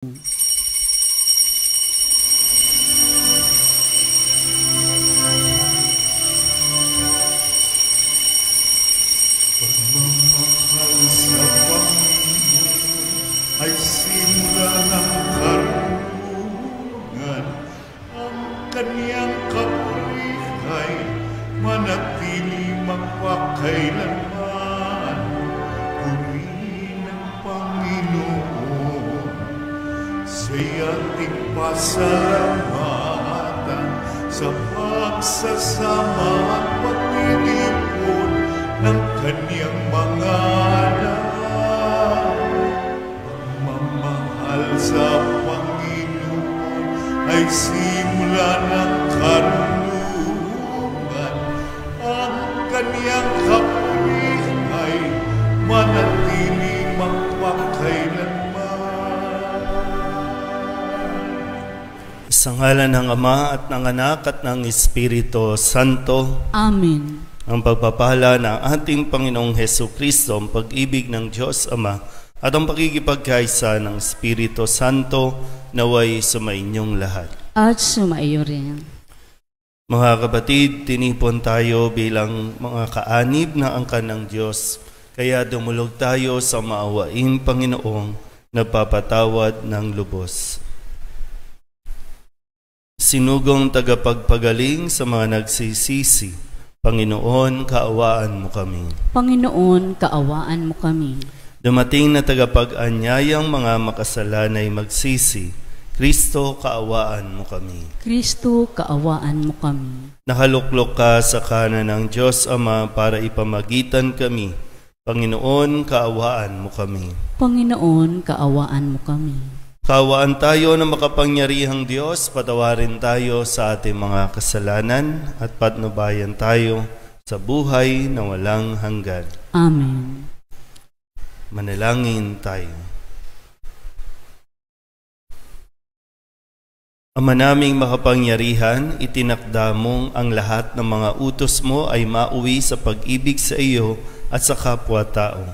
Pagmamahal sa Panginoon ay simula ng karunungan. Ang kaniyang kapurihan ay manatili magpakailanman. Purihin ang Panginoon, siya'y ating pasalamatan sa pagsasama at pagtitipon ng kaniyang mga anak. Pagmamahal sa Panginoon ay simula ng karunungan. Ang kaniyang kapurihan ay manatili magpakailanman. Sa ngalan ng Ama at ng Anak at ng Espiritu Santo. Amen. Ang pagpapala ng ating Panginoong Hesukristo, ang pag-ibig ng Diyos Ama, at ang pakikipagkaisa ng Espiritu Santo naway sumainyong lahat. At sumaiyo rin. Mga kapatid, tinipon tayo bilang mga kaanib na angkan ng Diyos, kaya dumulog tayo sa maawaing Panginoong nagpapatawad ng lubos. Sinugong tagapagpagaling sa mga nagsisisi, Panginoon, kaawaan mo kami. Panginoon, kaawaan mo kami. Dumating na tagapag-anyayang mga makasalanay magsisi, Kristo, kaawaan mo kami. Kristo, kaawaan mo kami. Nakaluklok ka sa kanan ng Diyos Ama para ipamagitan kami. Panginoon, kaawaan mo kami. Panginoon, kaawaan mo kami. Kaawaan tayo ng makapangyarihang Diyos, patawarin tayo sa ating mga kasalanan at patnubayan tayo sa buhay na walang hanggan. Amen. Manalangin tayo. Ama naming makapangyarihan, itinakda mong ang lahat ng mga utos mo ay mauwi sa pag-ibig sa iyo at sa kapwa-tao.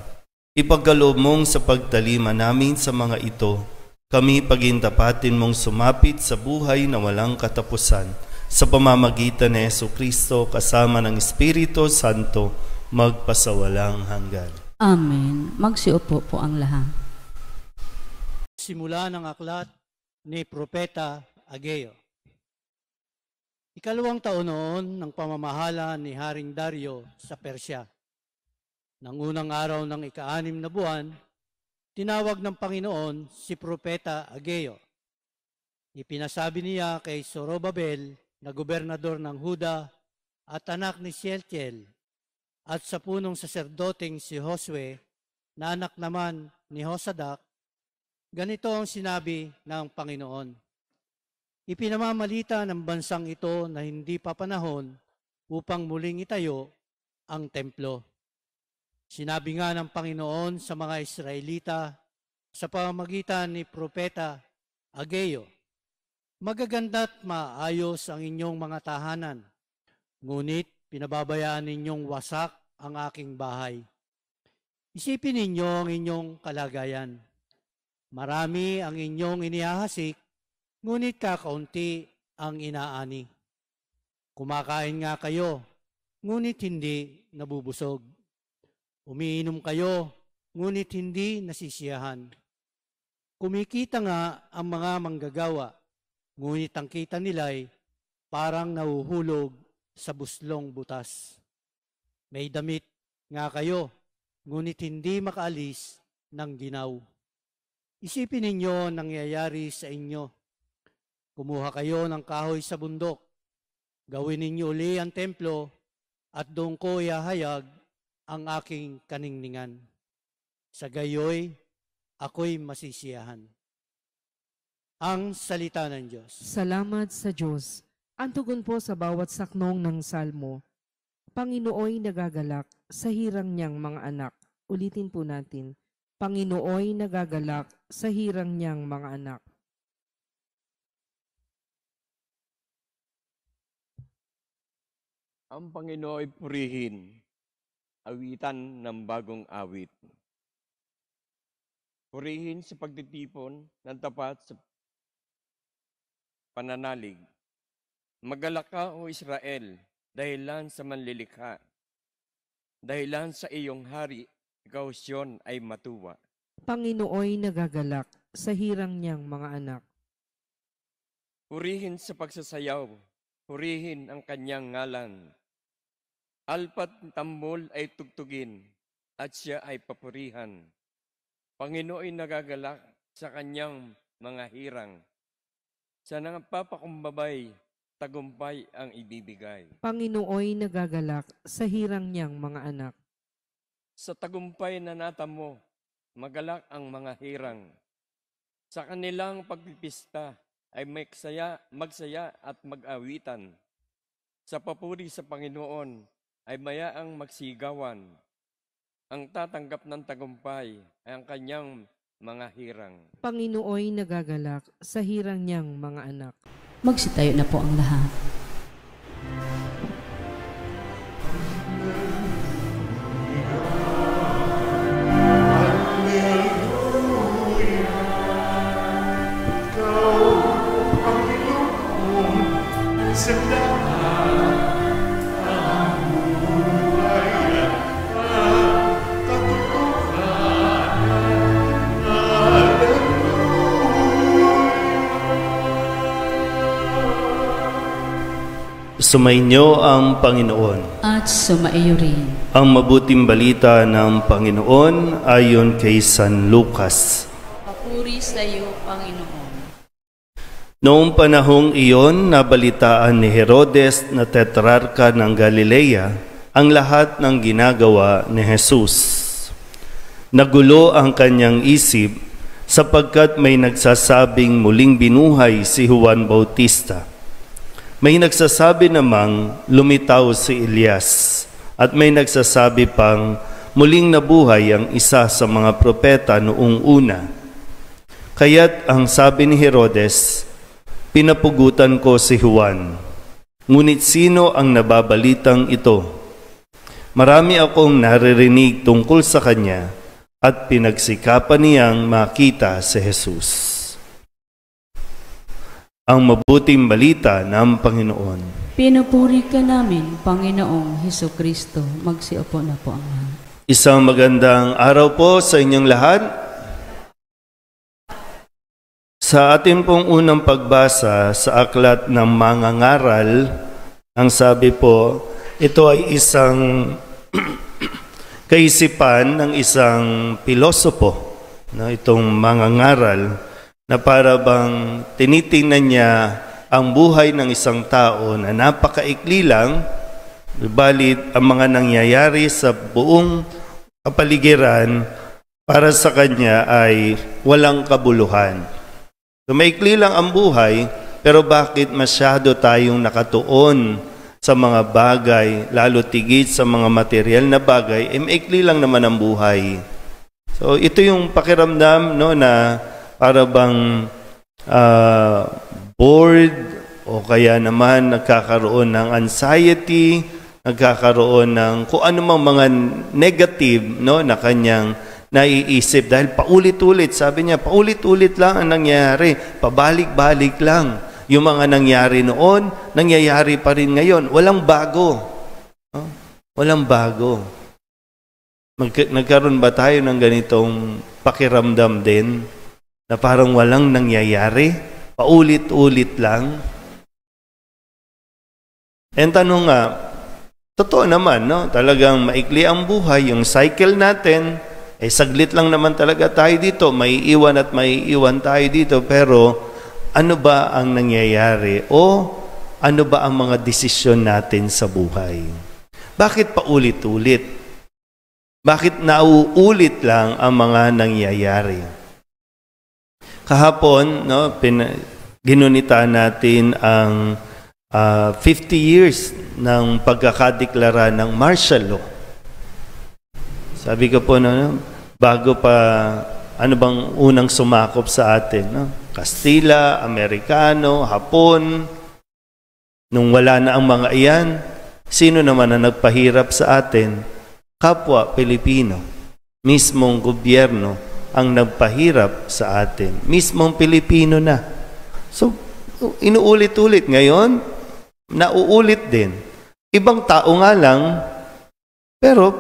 Ipagkaloob mong sa pagtalima namin sa mga ito, kami pagintapatin mong sumapit sa buhay na walang katapusan sa pamamagitan ni Jesucristo kasama ng Espiritu Santo magpasawalang hanggan. Amen. Magsiupo po ang lahat. Simula ng aklat ni Propeta Ageo. Ikalawang taon noon ng pamamahala ni Haring Dario sa Persya. Nang unang araw ng ika-6 na buwan, tinawag ng Panginoon si Propeta Ageo. Ipinasabi niya kay Zorobabel na gobernador ng Huda at anak ni Shealtiel at sa punong saserdoteng si Josue na anak naman ni Josadak, ganito ang sinabi ng Panginoon. Ipinamamalita ng bansang ito na hindi pa panahon upang muling itayo ang templo. Sinabi nga ng Panginoon sa mga Israelita sa pamamagitan ni Propeta Ageo, magaganda't maayos ang inyong mga tahanan, ngunit pinababayaan ninyong wasak ang aking bahay. Isipin ninyo ang inyong kalagayan. Marami ang inyong inihahasik, ngunit kakaunti ang inaani. Kumakain nga kayo, ngunit hindi nabubusog. Umiinom kayo, ngunit hindi nasisiyahan. Kumikita nga ang mga manggagawa, ngunit ang kita nila'y parang nahuhulog sa buslong butas. May damit nga kayo, ngunit hindi makaalis ng ginaw. Isipin ninyo nangyayari sa inyo. Kumuha kayo ng kahoy sa bundok, gawin ninyo uli ang templo, at doon ko ihahayag ang aking kaningningan. Sa gayoy, ako'y masisiyahan. Ang salita ng Diyos. Salamat sa Diyos. Ang tugon po sa bawat saknong ng salmo, Panginooy nagagalak sa hirang niyang mga anak. Ulitin po natin, Panginooy nagagalak sa hirang niyang mga anak. Ang Panginooy purihin. Awitan ng bagong awit. Purihin sa pagtitipon ng tapat sa pananalig. Magalak ka, O Israel, dahilan sa manlilikha. Dahilan sa iyong hari, ikaw Siyon ay matuwa. Panginooy nagagalak sa hirang niyang mga anak. Purihin sa pagsasayaw, purihin ang kanyang ngalan. Alpat tambol ay tugtugin, at siya ay papurihan. Panginooy nagagalak sa kanyang mga hirang. Sa nangpapakumbabay, tagumpay ang ibibigay. Panginooy nagagalak sa hirang niyang mga anak. Sa tagumpay na natamo, magalak ang mga hirang. Sa kanilang pagpipista ay magsaya at mag-awitan. Sa papuri sa Panginoon ay mayaang magsigawan. Ang tatanggap ng tagumpay ay ang kanyang mga hirang. Panginooy nagagalak sa hirang niyang mga anak. Magsitayo na po ang lahat. Sumainyo ang Panginoon. At sumaiyo rin. Ang mabuting balita ng Panginoon ayon kay San Lucas. Papuri sa iyo, Panginoon. Noong panahong iyon, nabalitaan ni Herodes na tetrarka ng Galilea ang lahat ng ginagawa ni Jesus. Nagulo ang kanyang isip sapagkat may nagsasabing muling binuhay si Juan Bautista. May nagsasabi namang lumitaw si Elias at may nagsasabi pang muling nabuhay ang isa sa mga propeta noong una. Kaya't ang sabi ni Herodes, pinapugutan ko si Juan. Ngunit sino ang nababalitang ito? Marami akong naririnig tungkol sa kanya at pinagsikapan niyang makita si Jesus. Ang mabuting balita ng Panginoon. Pinupuri ka namin, Panginoong Hesukristo. Magsiupo na po ang lahat. Isang magandang araw po sa inyong lahat. Sa ating pong unang pagbasa sa aklat ng Mangangaral, ang sabi po, ito ay isang kaisipan ng isang pilosopo, no, itong Mangangaral, na para bang tinitingnan niya ang buhay ng isang tao na napakaikli lang, balit ang mga nangyayari sa buong kapaligiran para sa kanya ay walang kabuluhan. So, maikli lang ang buhay, pero bakit masyado tayong nakatuon sa mga bagay, lalo tigit sa mga material na bagay, maikli lang naman ang buhay. So ito yung pakiramdam, no, na para bang bored o kaya naman nagkakaroon ng anxiety, nagkakaroon ng kung ano mang mga negative, no, na kanyang naiisip dahil paulit-ulit, sabi niya, paulit-ulit lang ang nangyayari, pabalik-balik lang. Yung mga nangyari noon, nangyayari pa rin ngayon. Walang bago. No? Walang bago. Nagkaroon ba tayo ng ganitong pakiramdam din? Na parang walang nangyayari, paulit-ulit lang. And tanong nga, totoo naman, no? Talagang maikli ang buhay, yung cycle natin, saglit lang naman talaga tayo dito, may iwan at may iwan tayo dito, pero ano ba ang nangyayari o ano ba ang mga desisyon natin sa buhay? Bakit paulit-ulit? Bakit nauulit lang ang mga nangyayari? Kahapon, no, ginunita natin ang 50 years ng pagkakadeklara ng martial law. Sabi ko po, no, bago pa, ano bang unang sumakop sa atin? No? Kastila, Amerikano, Hapon. Nung wala na ang mga iyan, sino naman ang nagpahirap sa atin? Kapwa Pilipino. Mismong gobyerno ang nagpahirap sa atin. Mismong Pilipino na. So, inuulit-ulit. Ngayon, nauulit din. Ibang tao nga lang, pero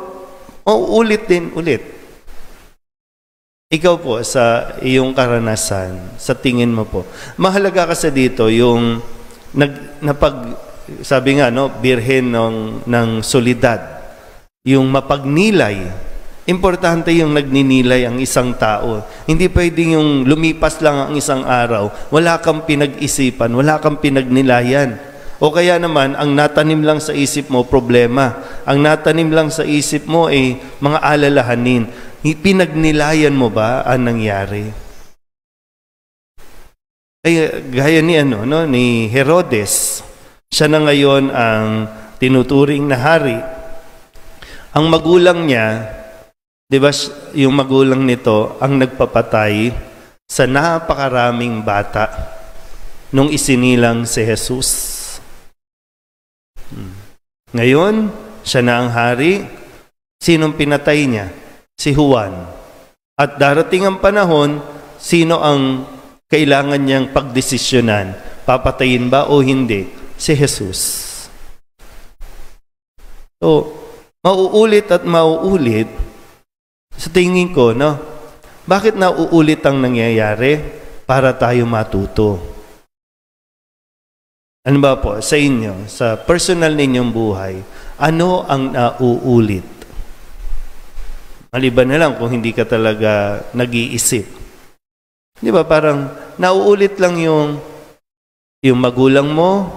mauulit din ulit. Ikaw po, sa iyong karanasan, sa tingin mo po, mahalaga kasi dito yung sabi nga, no, birhen ng solidad, yung mapagnilay. Importante yung nagninilay ang isang tao. Hindi pwedeng yung lumipas lang ang isang araw, wala kang pinag-isipan, wala kang pinagnilayan. O kaya naman, ang natanim lang sa isip mo, problema. Ang natanim lang sa isip mo ay mga alalahanin. Pinagnilayan mo ba ang nangyari? Ay, gaya ni Herodes, siya na ngayon ang tinuturing na hari. Ang magulang niya, di ba, yung magulang nito ang nagpapatay sa napakaraming bata nung isinilang si Jesus. Ngayon, siya na ang hari. Sinong pinatay niya? Si Juan. At darating ang panahon, sino ang kailangan niyang pagdesisyonan? Papatayin ba o hindi? Si Jesus. So, mauulit at mauulit. Sa tingin ko, no? Bakit nauulit ang nangyayari? Para tayo matuto. Ano ba po, sa inyo, sa personal ninyong buhay, ano ang nauulit? Maliban na lang kung hindi ka talaga nag-iisip. Di ba, parang nauulit lang yung magulang mo,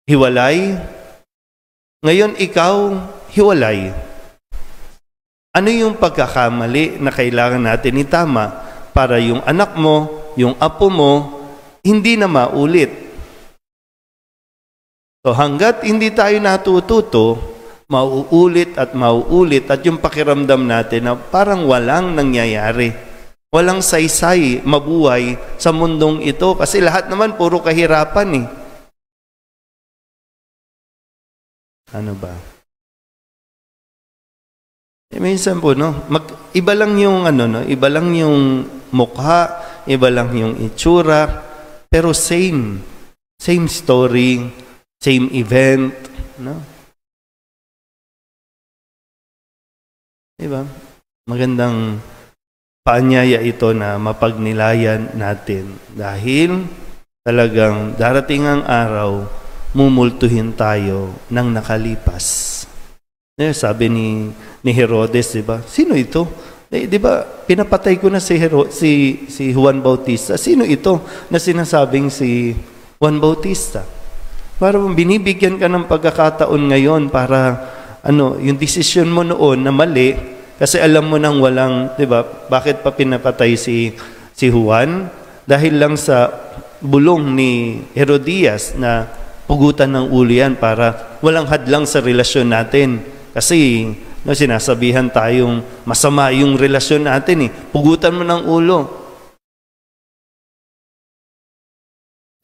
hiwalay. Ngayon, ikaw, hiwalay. Ano yung pagkakamali na kailangan natin itama para yung anak mo, yung apo mo, hindi na maulit? So hanggat hindi tayo natututo, mauulit at yung pakiramdam natin na parang walang nangyayari. Walang saysay, mabuhay sa mundong ito kasi lahat naman puro kahirapan eh. Ano ba? Minsan po, no, iba lang yung iba lang yung mukha, iba lang yung itsura, pero same story, same event, no? Diba? Magandang paanyaya ito na mapagnilayan natin dahil talagang darating ang araw, mumultuhin tayo ng nakalipas. Sabi ni Herodes, diba? Sino ito? Diba, pinapatay ko na si Juan Bautista. Sino ito na sinasabing si Juan Bautista? Para binibigyan ka ng pagkakataon ngayon para yung desisyon mo noon na mali kasi alam mo nang walang, diba, bakit pa pinapatay si Juan? Dahil lang sa bulong ni Herodias na pugutan ng ulo yan para walang hadlang sa relasyon natin. Kasi sinasabihan tayong masama yung relasyon natin eh. Pugutan mo ng ulo.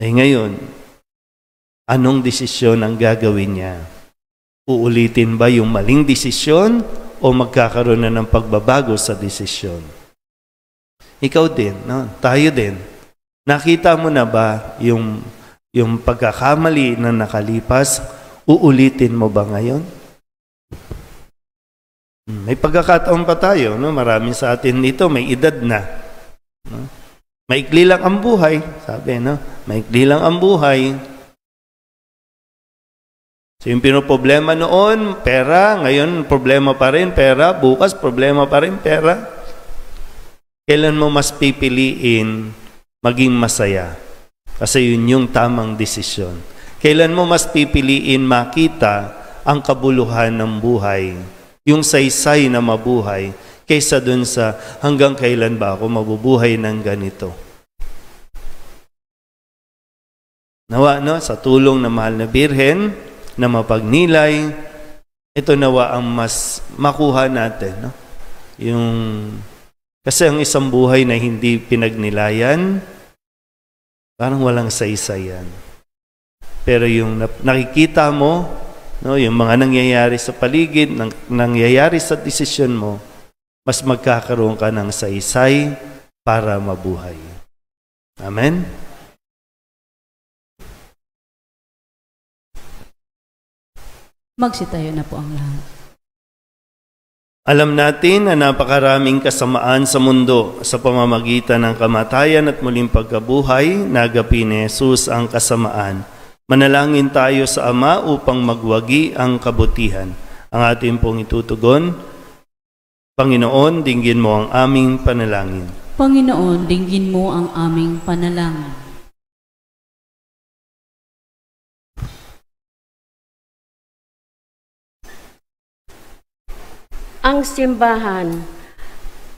Ngayon, anong desisyon ang gagawin niya? Uulitin ba yung maling desisyon o magkakaroon na ng pagbabago sa desisyon? Ikaw din, no? Tayo din. Nakita mo na ba yung pagkakamali na nakalipas? Uulitin mo ba ngayon? May pagkakataon pa tayo, no? Marami sa atin dito may edad na. No? Maikli lang ang buhay, sabi, no? Maikli lang ang buhay. So yung pinoproblema noon, pera, ngayon problema pa rin, pera, bukas problema pa rin, pera. Kailan mo mas pipiliin maging masaya? Kasi yun yung tamang desisyon. Kailan mo mas pipiliin makita ang kabuluhan ng buhay, yung saysay na mabuhay, kaysa dun sa hanggang kailan ba ako mabubuhay ng ganito? Nawa, no, sa tulong ng mahal na Birhen, na mapagnilay, ito nawa ang mas makuha natin. No? Kasi ang isang buhay na hindi pinagnilayan, parang walang saysayan. Pero yung nakikita mo, no, yung mga nangyayari sa paligid, nangyayari sa desisyon mo, mas magkakaroon ka ng saysay para mabuhay. Amen? Magsitayo na po ang lahat. Alam natin na napakaraming kasamaan sa mundo sa pamamagitan ng kamatayan at muling pagkabuhay, nagapi ni Jesus ang kasamaan. Manalangin tayo sa Ama upang magwagi ang kabutihan. Ang ating pong itutugon, Panginoon, dinggin mo ang aming panalangin. Panginoon, dinggin mo ang aming panalangin. Ang simbahan,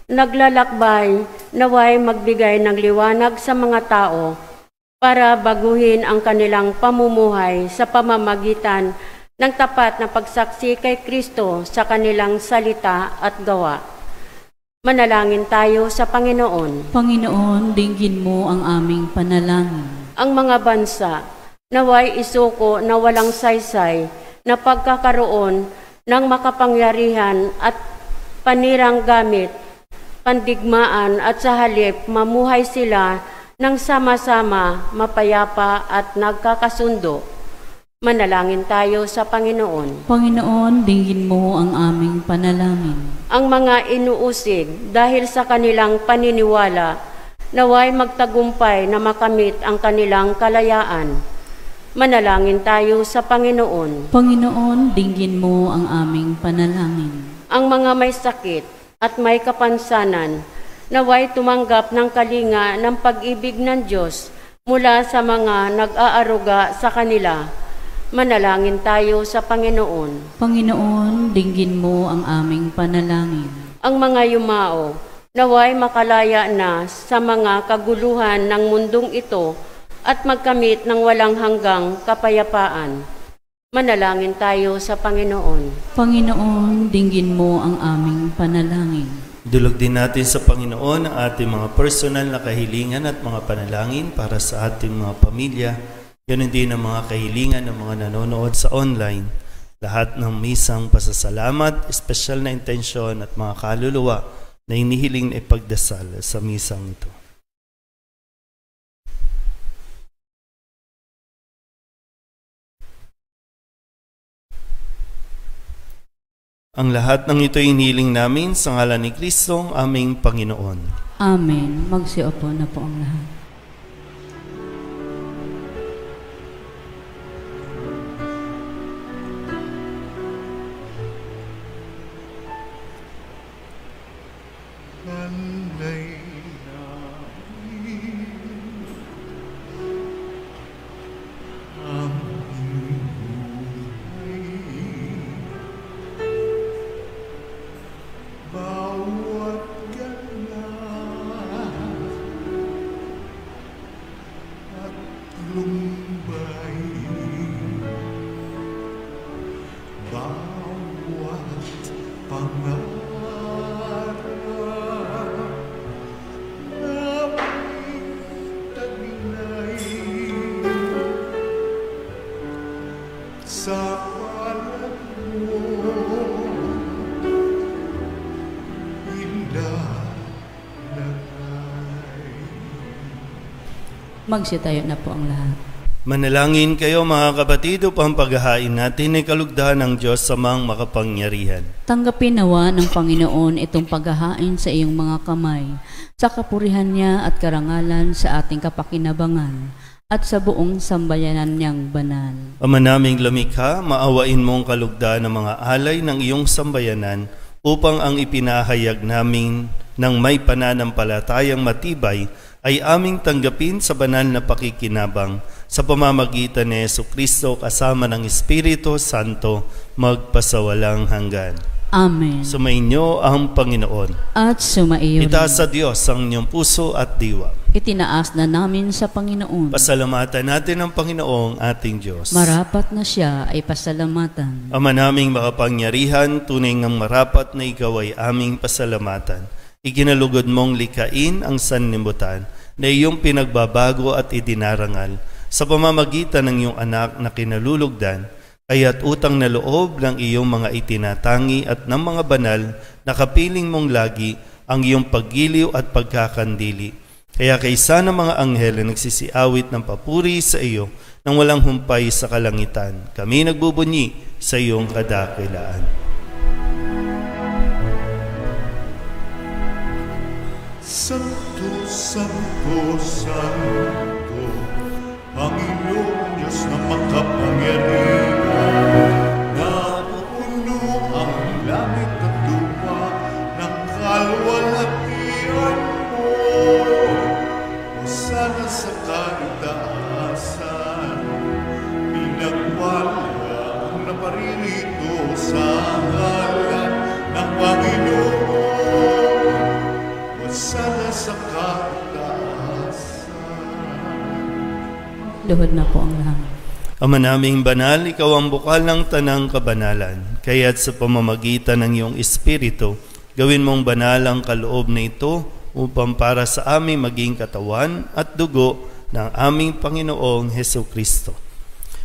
naglalakbay naway magbigay ng liwanag sa mga tao para baguhin ang kanilang pamumuhay sa pamamagitan ng tapat na pagsaksi kay Kristo sa kanilang salita at gawa. Manalangin tayo sa Panginoon. Panginoon, dinggin mo ang aming panalangin. Ang mga bansa naway isuko na walang saysay na pagkakaroon ng makapangyarihan at panirang gamit, pandigmaan at sa halip mamuhay sila ng sama-sama, mapayapa at nagkakasundo. Manalangin tayo sa Panginoon. Panginoon, dinggin mo ang aming panalangin. Ang mga inuusig dahil sa kanilang paniniwala, naway magtagumpay na makamit ang kanilang kalayaan. Manalangin tayo sa Panginoon. Panginoon, dinggin mo ang aming panalangin. Ang mga may sakit at may kapansanan, naway tumanggap ng kalinga ng pag-ibig ng Diyos mula sa mga nag-aaruga sa kanila. Manalangin tayo sa Panginoon. Panginoon, dinggin mo ang aming panalangin. Ang mga yumao, naway makalaya na sa mga kaguluhan ng mundong ito at magkamit ng walang hanggang kapayapaan. Manalangin tayo sa Panginoon. Panginoon, dinggin mo ang aming panalangin. Dulog din natin sa Panginoon ang ating mga personal na kahilingan at mga panalangin para sa ating mga pamilya. Ganun din ang mga kahilingan ng mga nanonood sa online. Lahat ng misang pasasalamat, espesyal na intensyon at mga kaluluwa na inihiling na ipagdasal sa misang ito. Ang lahat ng ito inihiling namin sa ngalan ni Kristo, ang aming Panginoon. Amen. Magsiupo na po ang lahat. Magsitayo na po ang lahat. Manalangin kayo mga kapatid upang paghahain natin ay kalugdahan ng Diyos sa mga makapangyarihan. Tanggapin nawa ng Panginoon itong paghahain sa iyong mga kamay, sa kapurihan niya at karangalan sa ating kapakinabangan, at sa buong sambayanan niyang banal. Ama naming lumikha, maawain mong kalugdahan ng mga alay ng iyong sambayanan upang ang ipinahayag namin ng may pananampalatayang matibay ay aming tanggapin sa banal na pakikinabang sa pamamagitan ni Jesucristo kasama ng Espiritu Santo magpasawalang hanggan. Amen. Sumainyo ang Panginoon. At sumaiyo rin. Itaas sa Diyos ang inyong puso at diwa. Itinaas na namin sa Panginoon. Pasalamatan natin ang Panginoong ating Diyos. Marapat na siya ay pasalamatan. Ama naming makapangyarihan, tunay ngang marapat na ikaw ay aming pasalamatan. Ikinalugod mong likain ang sanlibutan na iyong pinagbabago at idinarangal sa pamamagitan ng iyong anak na kinalulugdan, kaya't utang na loob ng iyong mga itinatangi at ng mga banal na kapiling mong lagi ang iyong paggiliw at pagkakandili. Kaya kaysa ng mga anghel na nagsisiawit ng papuri sa iyo nang walang humpay sa kalangitan, kami nagbubunyi sa iyong kadakilaan. Santo, Santo, Santo, Panginoon Diyos na makapangyarihan, napupuno ang langit at lupa ng kalwalhatian mo. Hosana sa kaitaasan, pinagwala ang naparirito sa ngalan ng Panginoon. Hosana sa kaitaasan. Luhod na po ang langit. Ama naming banal, ikaw ang bukal ng tanang kabanalan. Kaya't sa pamamagitan ng iyong Espiritu, gawin mong banal ang kaloob na ito upang para sa aming maging katawan at dugo ng aming Panginoong Hesukristo.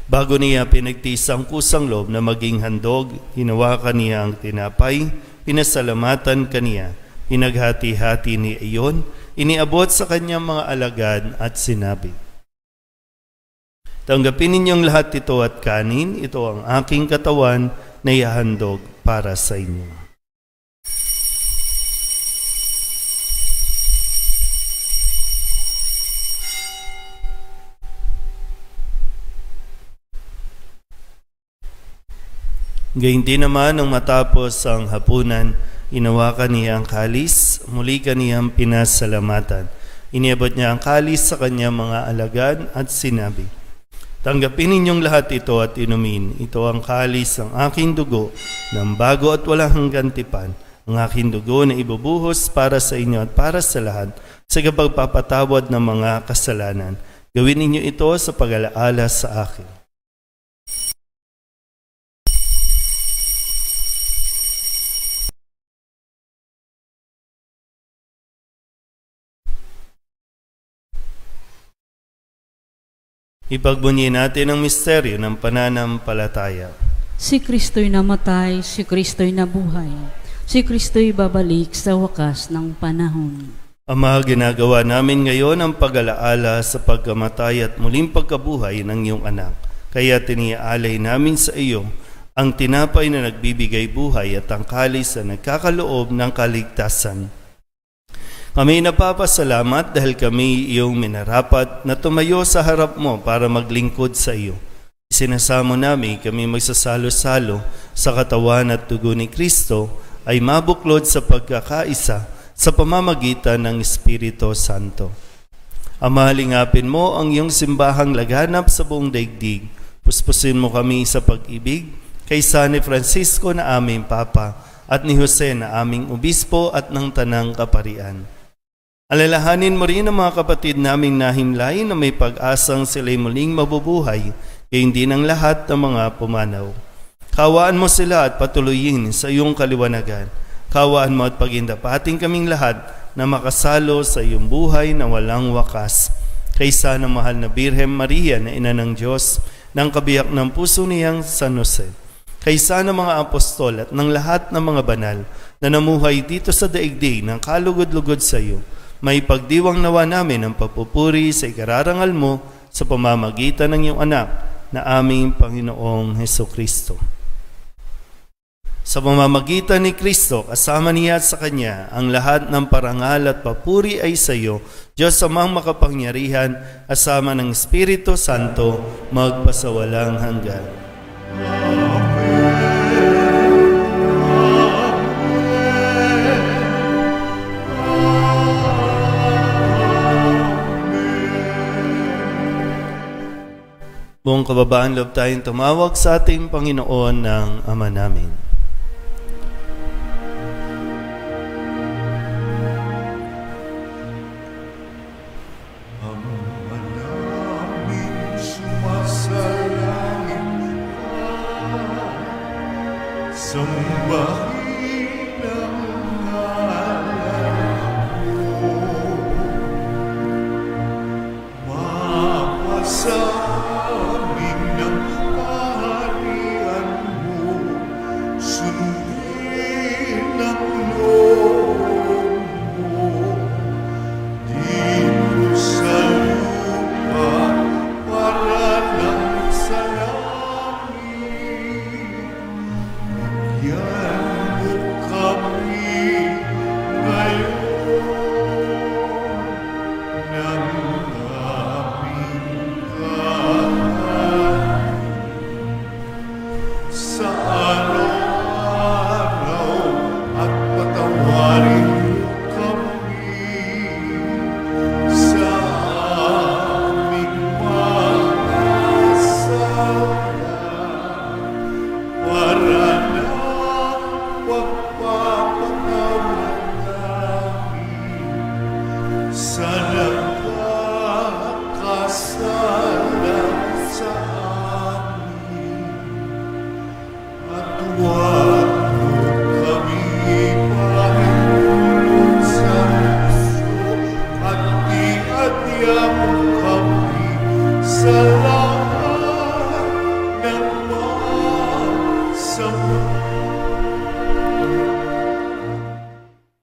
Bago niya pinagtiis ang kusang loob na maging handog, hinawakan niya ang tinapay, pinasalamatan kaniya, pinaghati-hati ni iyon, iniabot sa kanyang mga alagad at sinabi, tanggapin ninyong lahat ito at kanin, ito ang aking katawan na ihahandog para sa inyo. Gayun din naman nang matapos ang hapunan, inawakan niya ang kalis, muli kaniyang pinasalamatan. Iniabot niya ang kalis sa kanyang mga alagad at sinabi, tanggapin ninyong lahat ito at inumin. Ito ang kalis ng aking dugo, ng bago at walang hanggang tipan. Ang aking dugo na ibubuhos para sa inyo at para sa lahat, sa pagpapatawad ng mga kasalanan. Gawin ninyo ito sa pag-alaala sa akin. Ipagbunyi natin ang misteryo ng pananampalataya. Si Kristo'y namatay, si Kristo'y nabuhay, si Kristo'y babalik sa wakas ng panahon. Ama, ginagawa namin ngayon ang pag-alaala sa pagkamatay at muling pagkabuhay ng iyong anak. Kaya tiniaalay namin sa iyo ang tinapay na nagbibigay buhay at ang kalis na nagkakaloob ng kaligtasan. Kami napapasalamat dahil kami iyong minarapat na tumayo sa harap mo para maglingkod sa iyo. Isinasamo namin kami magsasalo-salo sa katawan at dugo ni Kristo ay mabuklod sa pagkakaisa sa pamamagitan ng Espiritu Santo. Ama, lingapin mo ang iyong simbahang laganap sa buong daigdig. Puspusin mo kami sa pag-ibig kaysa ni Francisco na aming Papa at ni Jose na aming Obispo at ng Tanang Kaparian. Alalahanin mo rin ang mga kapatid naming nahimlay na may pag-asang sila'y muling mabubuhay, gayon din ang lahat ng mga pumanaw. Kawaan mo sila at patuloyin sa iyong kaliwanagan. Kawaan mo at pagindapating kaming lahat na makasalo sa iyong buhay na walang wakas. Kaysa ng mahal na Birhen Maria na ina ng Diyos, ng kabiyak ng puso niyang San Jose. Kaysa ng mga apostol at ng lahat ng mga banal na namuhay dito sa daigdig ng kalugod-lugod sa iyo, may pagdiwang nawa namin ang papupuri sa ikararangal mo sa pamamagitan ng iyong anak na aming Panginoong Hesukristo. Sa pamamagitan ni Kristo, kasama niya at sa Kanya, ang lahat ng parangal at papuri ay sa iyo, Diyos amang makapangyarihan, asama ng Espiritu Santo, magpasawalang hanggan. Buong kababaan loob tayong tumawag sa ating Panginoon ng Ama namin. Ama namin sumasalangit ka, sambahin ang ngalan mo. Mapasa ng kaharian sala sa amin. At huwag mo kami pahintulot sa puso at iadya mo kami sa lahat ng masama.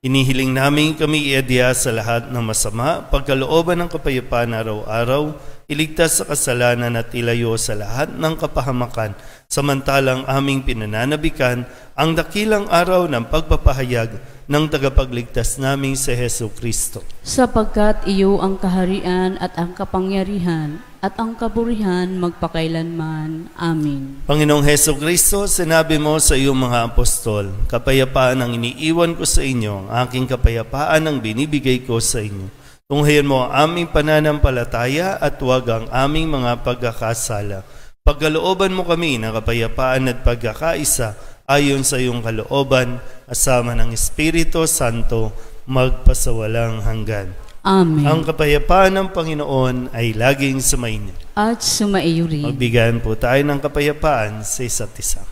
Inihiling namin kami iadya sa lahat ng masama, pagkalooban ng kapayapaan araw-araw, iligtas sa kasalanan at ilayo sa lahat ng kapahamakan, samantalang aming pinananabikan ang dakilang araw ng pagpapahayag ng tagapagligtas naming si Hesu Kristo. Sapagkat iyo ang kaharian at ang kapangyarihan at ang kaburihan magpakailanman. Amin. Panginoong Hesu Kristo, sinabi mo sa iyong mga apostol, kapayapaan ang iniiwan ko sa inyo, ang aking kapayapaan ang binibigay ko sa inyo. Tunghayan mo ang aming pananampalataya at huwag ang aming mga pagkakasala. Pagkalooban mo kami ng kapayapaan at pagkakaisa ayon sa iyong kalooban, asama ng Espiritu Santo, magpasawalang hanggan. Amen. Ang kapayapaan ng Panginoon ay laging sumainyo. At sumaiyo rin. Magbigayan po tayo ng kapayapaan sa isa't isa.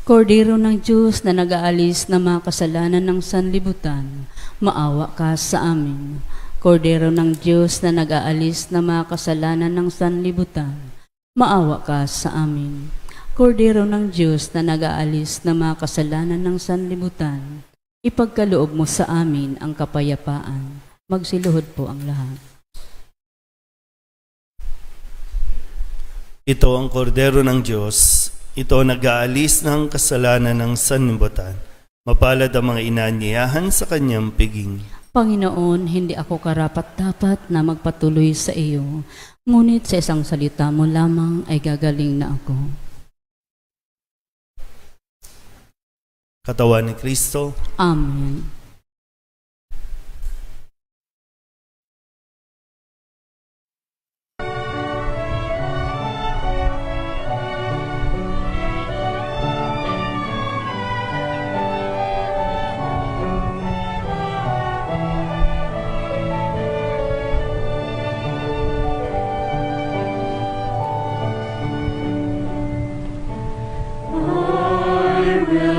Kordero ng Diyos na nag-aalis ng mga kasalanan ng sanlibutan, maawa ka sa amin. Kordero ng Diyos na nag-aalis ng mga kasalanan ng sanlibutan, maawa ka sa amin. Kordero ng Diyos na nag-aalis ng mga kasalanan ng sanlibutan, ipagkaloob mo sa amin ang kapayapaan. Magsiluhod po ang lahat. Ito ang kordero ng Diyos. Ito nag-aalis ng kasalanan ng sanlibutan. Mapalad ang mga inanyayahan sa kanyang piging. Panginoon, hindi ako karapat-dapat na magpatuloy sa iyo, ngunit sa isang salita mo lamang ay gagaling na ako. Katawan ni Kristo. Amen.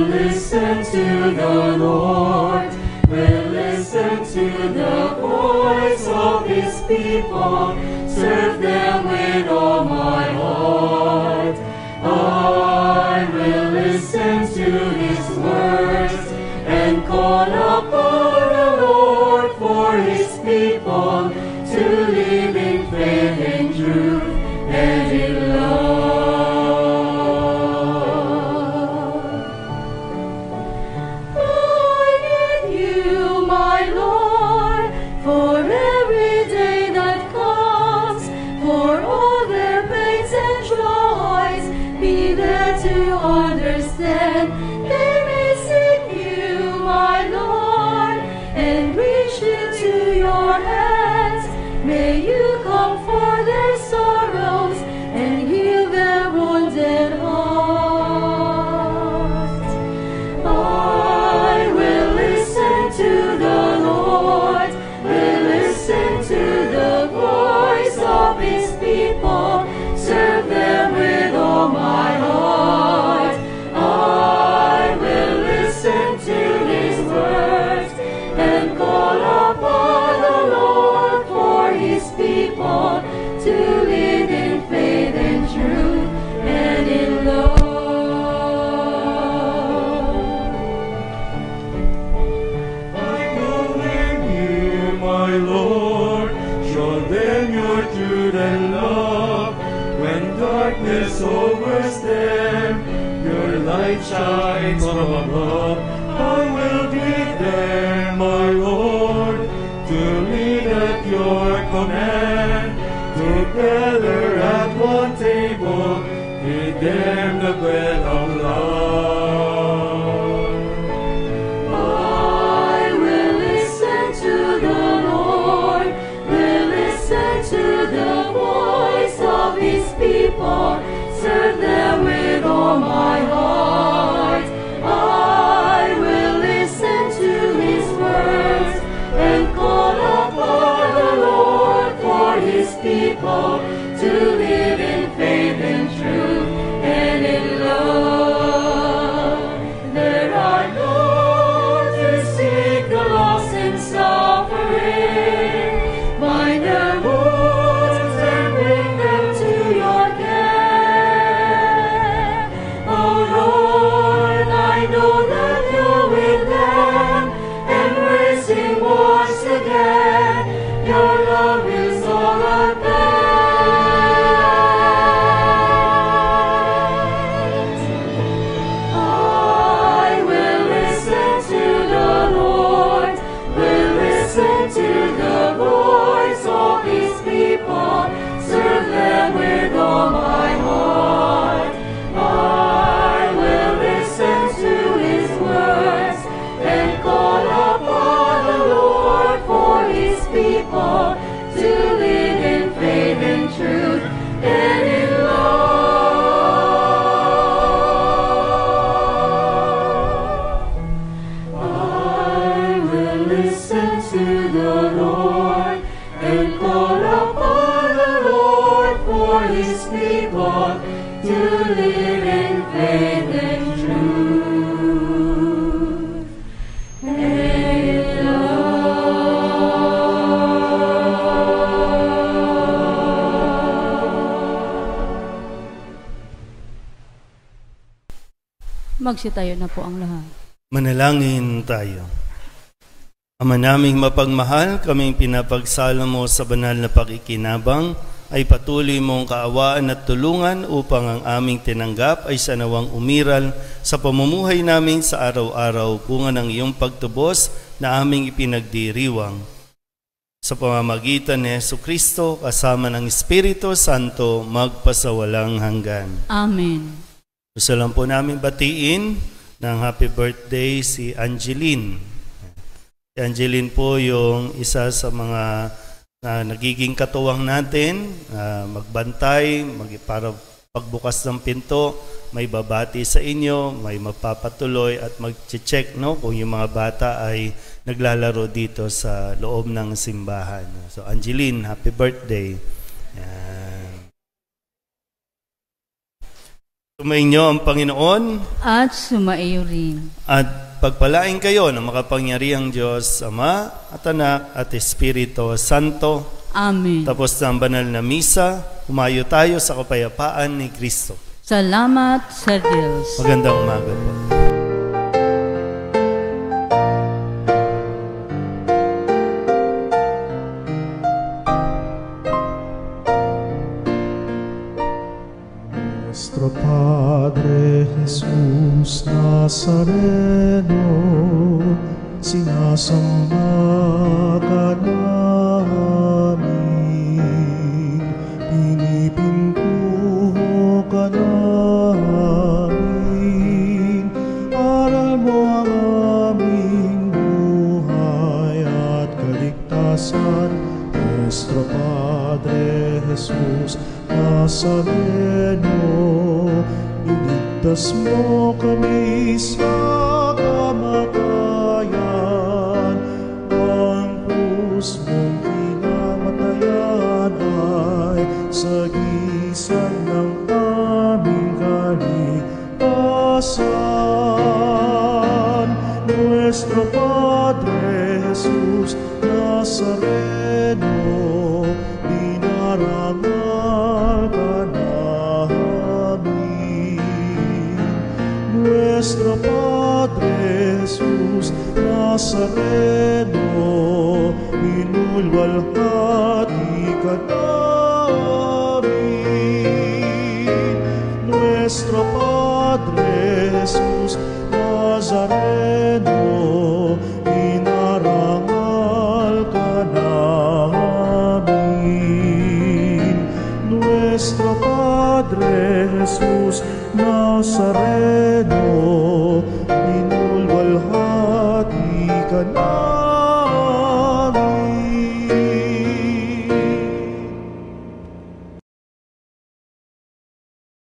Listen to the Lord, will listen to the voice of His people, serve them with all my heart. I will listen to His words and call upon the Lord for His people to live in faith and truth and in love. Understand, they may seek you, my Lord, and reach into your hands. May you comfort their sorrows and heal their wounded hearts. I will listen to the Lord, will listen to the voice of His people, serve them with all my heart. To live in faith and truth and in love. I believe you, my Lord, show them your truth and love. When darkness overtakes them, your light shines from above. I will be there, my Lord, to lead at your command. Together at one table, feed them the bread of love. I will listen to the Lord, will listen to the voice of His people, serve them with all my heart. I will listen to His words and call upon the people to live in faith and truth and in love. There are those who seek the lost and suffering, bind their wounds and bring them to your care. Oh Lord, I know that you're with them, embracing once again. Your love is all I I will listen to the Lord, will listen to the voice of His people, serve them with all my heart. I will listen to His words and call upon the Lord for His people to live in faith and truth and in love. I will listen to the Lord and call upon the Lord for His people to live in faith and truth and in Magsitayo na po ang lahat. Manalangin tayo. Ama naming mapagmahal, kaming pinapagsalo mo sa banal na pakikinabang, ay patuloy mong kaawaan at tulungan upang ang aming tinanggap ay sanawang umiral sa pamumuhay namin sa araw-araw bunga ng iyong pagtubos na aming ipinagdiriwang. Sa pamamagitan ni Jesucristo kasama ng Espiritu Santo magpasawalang hanggan. Amen. Gusto lang po namin batiin ng happy birthday si Angeline. Si Angeline po yung isa sa mga nagiging katuwang natin, magbantay, para pagbukas ng pinto, may babati sa inyo, may mapapatuloy at mag-check kung yung mga bata ay naglalaro dito sa loob ng simbahan. So Angeline, happy birthday. Yan. Sumainyo ang Panginoon At sumaiyo rin. at pagpalain kayo ng makapangyarihang Diyos, Ama at Anak at Espiritu Santo. Amen. Tapos na ang banal na misa, humayo tayo sa kapayapaan ni Kristo. Salamat sa Diyos. Magandang umaga po. Nuestro Padre Jesús Nazareno, sinasamba ka namin, pinipintuho ka namin, aral mo ang aming buhay at kaligtasan. Nuestro Padre Jesús Nazareno, iligtas mo kami sa kamatayan. Ang krus mong kinamatayan ay sagisag ng aming kaligtasan. Nuestro Padre Jesus Nazareno, dinarangal ka namin. Nuestro Padre Jesus Nazareno, minulwalhati ka namin. Nuestro Padre Jesus Nazareno, dinarangal ka namin. Nuestro Padre Jesus Nazareno,